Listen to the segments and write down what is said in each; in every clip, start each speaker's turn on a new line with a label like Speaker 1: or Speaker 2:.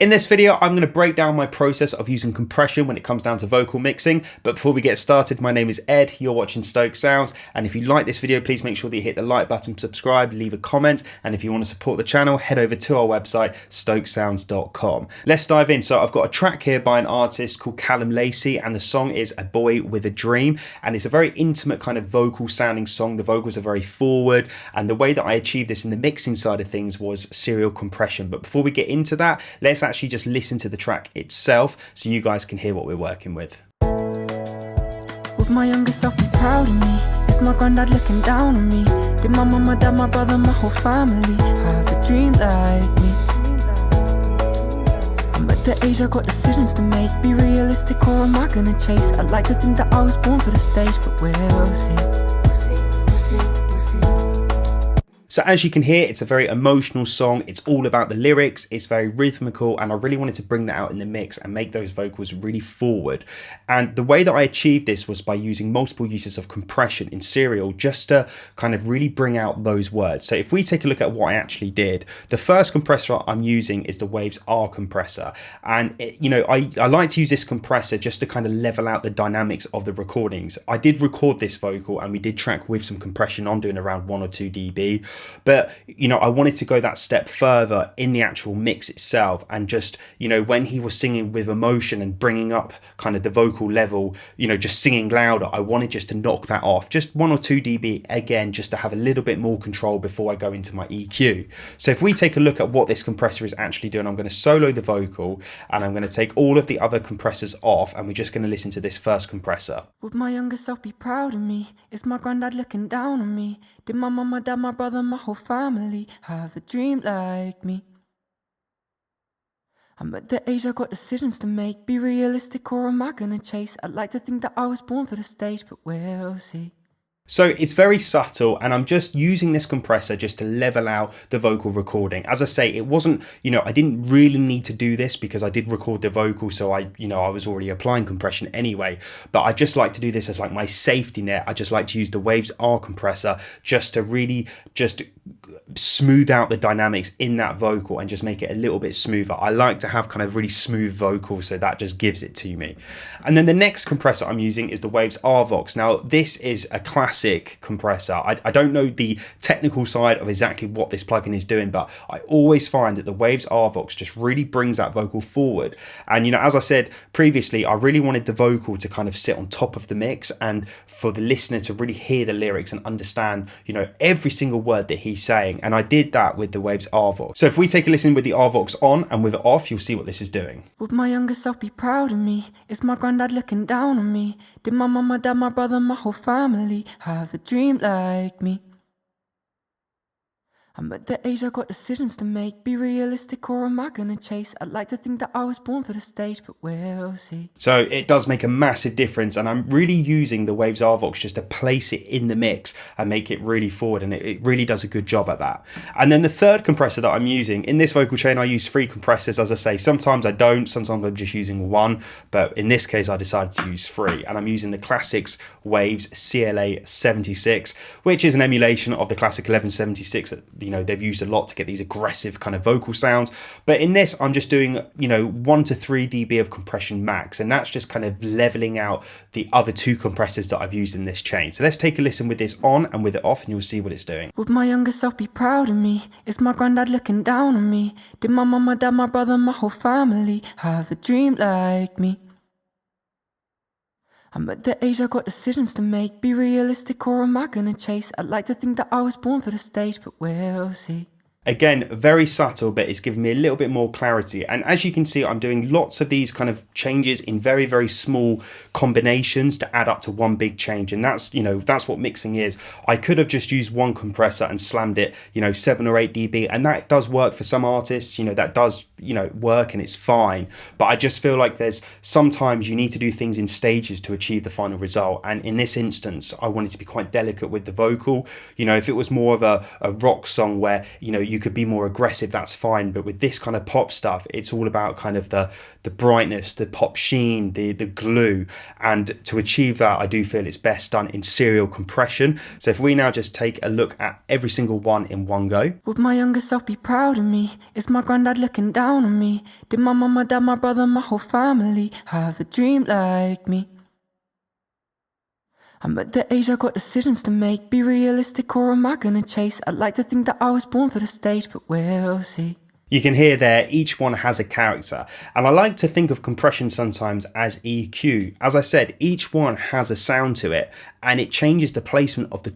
Speaker 1: In this video, I'm going to break down my process of using compression when it comes down to vocal mixing. But before we get started, my name is Ed, you're watching Stokes Sounds. And if you like this video, please make sure that you hit the like button, subscribe, leave a comment. And if you want to support the channel, head over to our website, stokessounds.com. Let's dive in. So I've got a track here by an artist called Callum Lacey, and the song is A Boy With A Dream. And it's a very intimate kind of vocal sounding song. The vocals are very forward. And the way that I achieved this in the mixing side of things was serial compression. But before we get into that, let's actually just listen to the track itself so you guys can hear what we're working with.
Speaker 2: Would my younger self be proud of me? Is my granddad looking down on me? Did my mum, my dad, my brother, my whole family have a dream like me? I'm at the age I got decisions to make. Be realistic or am I gonna chase? I'd like to think that I was born for the stage, but we'll see.
Speaker 1: So as you can hear, it's a very emotional song. It's all about the lyrics. It's very rhythmical, and I really wanted to bring that out in the mix and make those vocals really forward. And the way that I achieved this was by using multiple uses of compression in serial, just to kind of really bring out those words. So if we take a look at what I actually did, the first compressor I'm using is the Waves R-Compressor. And I like to use this compressor just to kind of level out the dynamics of the recordings. I did record this vocal and we did track with some compression on, doing around 1 or 2 dB. But, I wanted to go that step further in the actual mix itself, and just, when he was singing with emotion and bringing up kind of the vocal level, just singing louder, I wanted just to knock that off, just 1 or 2 dB again, just to have a little bit more control before I go into my EQ. So if we take a look at what this compressor is actually doing, I'm going to solo the vocal and I'm going to take all of the other compressors off, and we're just going to listen to this first compressor.
Speaker 2: Would my younger self be proud of me? Is my granddad looking down on me? Did my mum, my dad, my brother, my whole family have a dream like me? I'm at the age I got decisions to make. Be realistic or am I gonna chase? I'd like to think that I was born for the stage, but we'll see.
Speaker 1: So it's very subtle, and I'm just using this compressor just to level out the vocal recording. As I say, it wasn't, I didn't really need to do this because I did record the vocal, so I was already applying compression anyway. But I just like to do this as like my safety net. I just like to use the Waves R compressor just to really just smooth out the dynamics in that vocal and just make it a little bit smoother. I like to have kind of really smooth vocals, so that just gives it to me. And then the next compressor I'm using is the Waves RVox. Now this is a classic compressor. I don't know the technical side of exactly what this plugin is doing, but I always find that the Waves RVox just really brings that vocal forward. And as I said previously, I really wanted the vocal to kind of sit on top of the mix, and for the listener to really hear the lyrics and understand every single word that he's saying. And I did that with the Waves RVox. So if we take a listen with the RVox on and with it off, you'll see what this is doing.
Speaker 2: Would my younger self be proud of me? Is my granddad looking down on me? Did my mum, my dad, my brother, my whole family have a dream like me? I'm at the age I got decisions to make. Be realistic or am I gonna chase? I'd like to think that I was born for the stage, but we'll see.
Speaker 1: So it does make a massive difference, and I'm really using the Waves RVox just to place it in the mix and make it really forward, and it really does a good job at that. And then the third compressor that I'm using, in this vocal chain I use 3 compressors, as I say. Sometimes I don't, sometimes I'm just using 1, but in this case I decided to use 3, and I'm using the Classics Waves CLA 76, which is an emulation of the Classic 1176 that they've used a lot to get these aggressive kind of vocal sounds. But in this, I'm just doing 1 to 3 dB of compression max, and that's just kind of leveling out the other 2 compressors that I've used in this chain. So let's take a listen with this on and with it off, and you'll see what it's doing.
Speaker 2: Would my younger self be proud of me? Is my granddad looking down on me? Did my mum, my dad, my brother, my whole family have a dream like me? I'm at the age I got decisions to make. Be realistic or am I gonna chase? I'd like to think that I was born for the stage, but we'll see.
Speaker 1: Again, very subtle, but it's giving me a little bit more clarity. And as you can see, I'm doing lots of these kind of changes in very, very small combinations to add up to one big change. And that's, that's what mixing is. I could have just used 1 compressor and slammed it, 7 or 8 dB. And that does work for some artists, that does, work, and it's fine. But I just feel like there's sometimes you need to do things in stages to achieve the final result. And in this instance, I wanted to be quite delicate with the vocal. If it was more of a rock song where, you could be more aggressive, that's fine. But with this kind of pop stuff, it's all about kind of the brightness, the pop sheen, the glue. And to achieve that, I do feel it's best done in serial compression. So if we now just take a look at every single one in one go.
Speaker 2: Would my younger self be proud of me? Is my granddad looking down down on me? Did my mama, dad, my brother, my whole family have a dream like me? I'm at the age I got decisions to make. Be realistic or am I gonna chase? I'd like to think that I was born for the stage, but we'll see.
Speaker 1: You can hear there, each one has a character. And I like to think of compression sometimes as EQ. As I said, each one has a sound to it and it changes the placement of the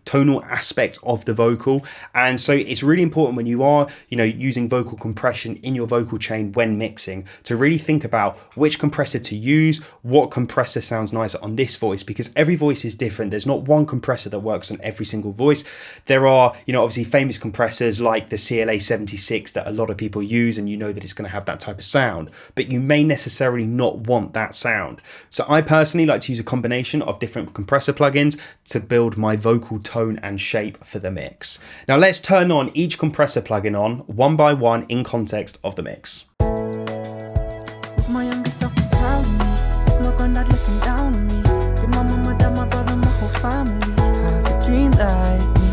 Speaker 1: tonal aspects of the vocal. And so it's really important when you are, using vocal compression in your vocal chain when mixing to really think about which compressor to use, what compressor sounds nicer on this voice, because every voice is different. There's not one compressor that works on every single voice. There are, obviously famous compressors like the CLA 76 that a lot of people use, and that it's going to have that type of sound, but you may necessarily not want that sound. So I personally like to use a combination of different compressor plugins to build my vocal tone and shape for the mix. Now let's turn on each compressor plugin on one by one in context of the mix.
Speaker 2: With my younger self be proud of me. It's my granddad looking down on me. Did my mama, dad, my brother, my whole family have a dream like me?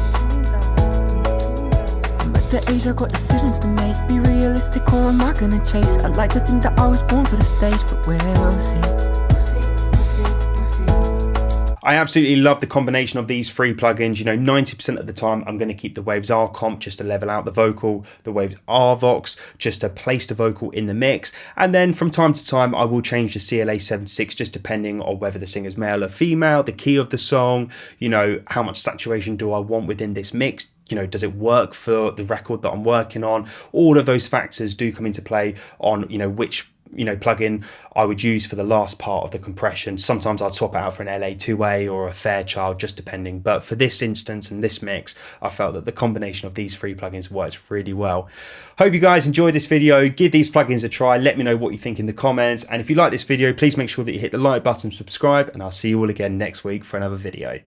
Speaker 2: The age I got decisions to make. Be realistic or am I gonna chase? I'd like to think that I was born for the stage, but we'll see.
Speaker 1: I absolutely love the combination of these three plugins. 90% of the time I'm going to keep the Waves R-Comp just to level out the vocal, the Waves RVox just to place the vocal in the mix, and then from time to time I will change the CLA 76 just depending on whether the singer's male or female, the key of the song, how much saturation do I want within this mix. Does it work for the record that I'm working on? All of those factors do come into play on, which plugin I would use for the last part of the compression. Sometimes I'd swap it out for an LA2A or a Fairchild, just depending. But for this instance and this mix, I felt that the combination of these three plugins works really well. Hope you guys enjoyed this video. Give these plugins a try. Let me know what you think in the comments. And if you like this video, please make sure that you hit the like button, subscribe, and I'll see you all again next week for another video.